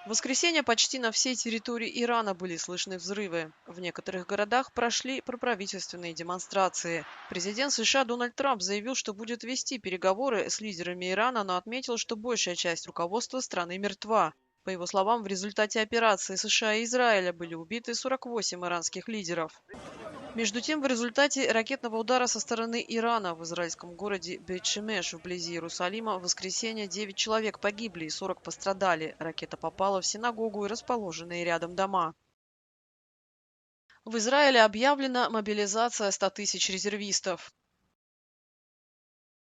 В воскресенье почти на всей территории Ирана были слышны взрывы. В некоторых городах прошли проправительственные демонстрации. Президент США Дональд Трамп заявил, что будет вести переговоры с лидерами Ирана, но отметил, что большая часть руководства страны мертва. По его словам, в результате операции США и Израиля были убиты 48 иранских лидеров. Между тем, в результате ракетного удара со стороны Ирана в израильском городе Бейт-Шемеш вблизи Иерусалима в воскресенье 9 человек погибли и 40 пострадали. Ракета попала в синагогу и расположенные рядом дома. В Израиле объявлена мобилизация 100 тысяч резервистов.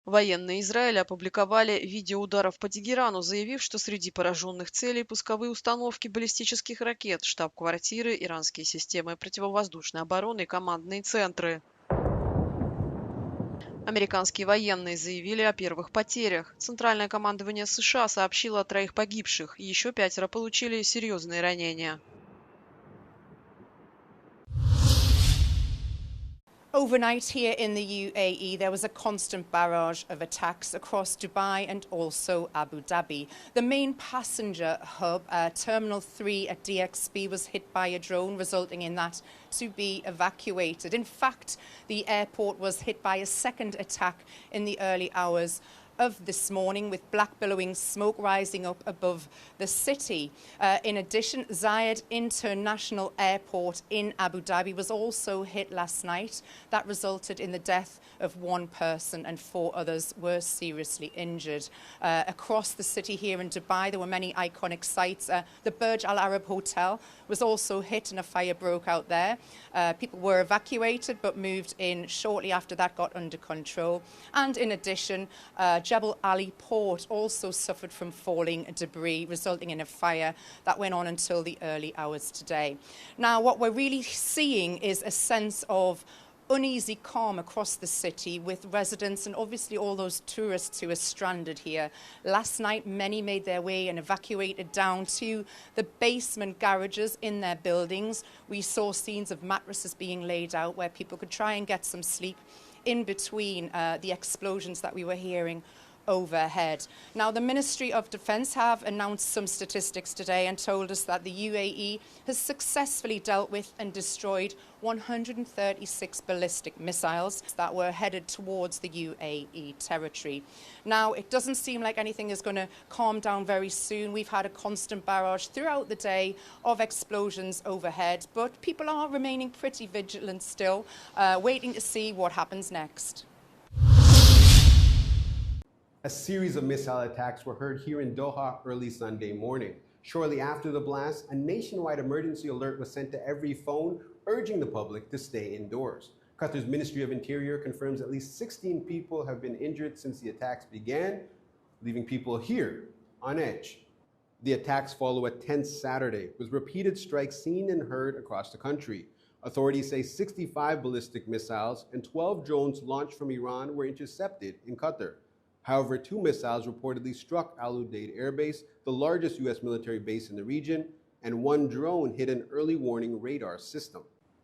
Военные Израиля опубликовали видео ударов по Тегерану, заявив, что среди пораженных целей пусковые установки баллистических ракет, штаб-квартиры, иранские системы противовоздушной обороны и командные центры. Американские военные заявили о первых потерях. Центральное командование США сообщило о 3 погибших, и еще 5 получили серьезные ранения. Overnight here in the UAE, there was a constant barrage of attacks across Dubai and also Abu Dhabi. The main passenger hub, Terminal 3 at DXB, was hit by a drone, resulting in that to be evacuated. In fact, the airport was hit by a second attack in the early hours of this morning, with black billowing smoke rising up above the city. In addition, Zayed International Airport in Abu Dhabi was also hit last night. That resulted in the death of 1 person and 4 others were seriously injured. Across the city here in Dubai, there were many iconic sites. The Burj Al Arab Hotel was also hit and a fire broke out there. People were evacuated but moved in shortly after that got under control. And in addition, Jebel Ali Port also suffered from falling debris, resulting in a fire that went on until the early hours today. Now, what we're really seeing is a sense of uneasy calm across the city, with residents and obviously all those tourists who are stranded here. Last night, many made their way and evacuated down to the basement garages in their buildings. We saw scenes of mattresses being laid out where people could try and get some sleep in between the explosions that we were hearing overhead. Now, the Ministry of Defence have announced some statistics today and told us that the UAE has successfully dealt with and destroyed 136 ballistic missiles that were headed towards the UAE territory. Now, it doesn't seem like anything is going to calm down very soon. We've had a constant barrage throughout the day of explosions overhead, but people are remaining pretty vigilant still, waiting to see what happens next. A series of missile attacks were heard here in Doha early Sunday morning. Shortly after the blast, a nationwide emergency alert was sent to every phone, urging the public to stay indoors. Qatar's Ministry of Interior confirms at least 16 people have been injured since the attacks began, leaving people here on edge. The attacks follow a tense Saturday, with repeated strikes seen and heard across the country. Authorities say 65 ballistic missiles and 12 drones launched from Iran were intercepted in Qatar. However, 2 missiles reportedly struck Al Udeid Air Base, the largest U.S. military base in the region, and 1 drone hit an early warning radar system.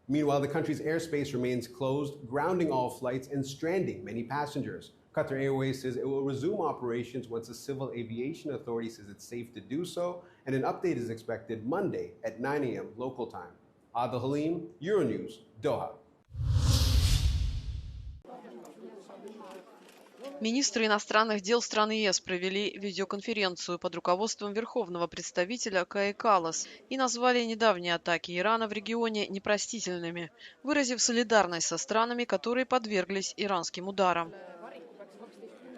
Meanwhile, the country's airspace remains closed, grounding all flights and stranding many passengers. Qatar Airways says it will resume operations once the Civil Aviation Authority says it's safe to do so, and an update is expected Monday at 9 a.m. local time. Adil Halim, Euronews, Doha. Министры иностранных дел стран ЕС провели видеоконференцию под руководством верховного представителя Каи Каллас и назвали недавние атаки Ирана в регионе непростительными, выразив солидарность со странами, которые подверглись иранским ударам.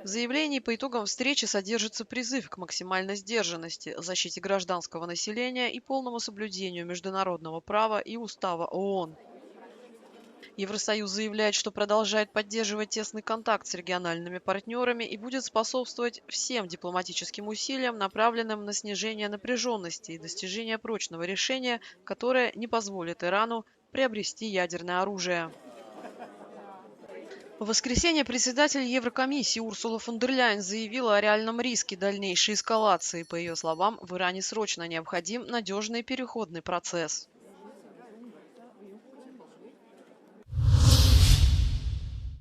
В заявлении по итогам встречи содержится призыв к максимальной сдержанности, защите гражданского населения и полному соблюдению международного права и устава ООН. Евросоюз заявляет, что продолжает поддерживать тесный контакт с региональными партнерами и будет способствовать всем дипломатическим усилиям, направленным на снижение напряженности и достижение прочного решения, которое не позволит Ирану приобрести ядерное оружие. В воскресенье председатель Еврокомиссии Урсула фон дер Ляйен заявила о реальном риске дальнейшей эскалации. По ее словам, в Иране срочно необходим надежный переходный процесс.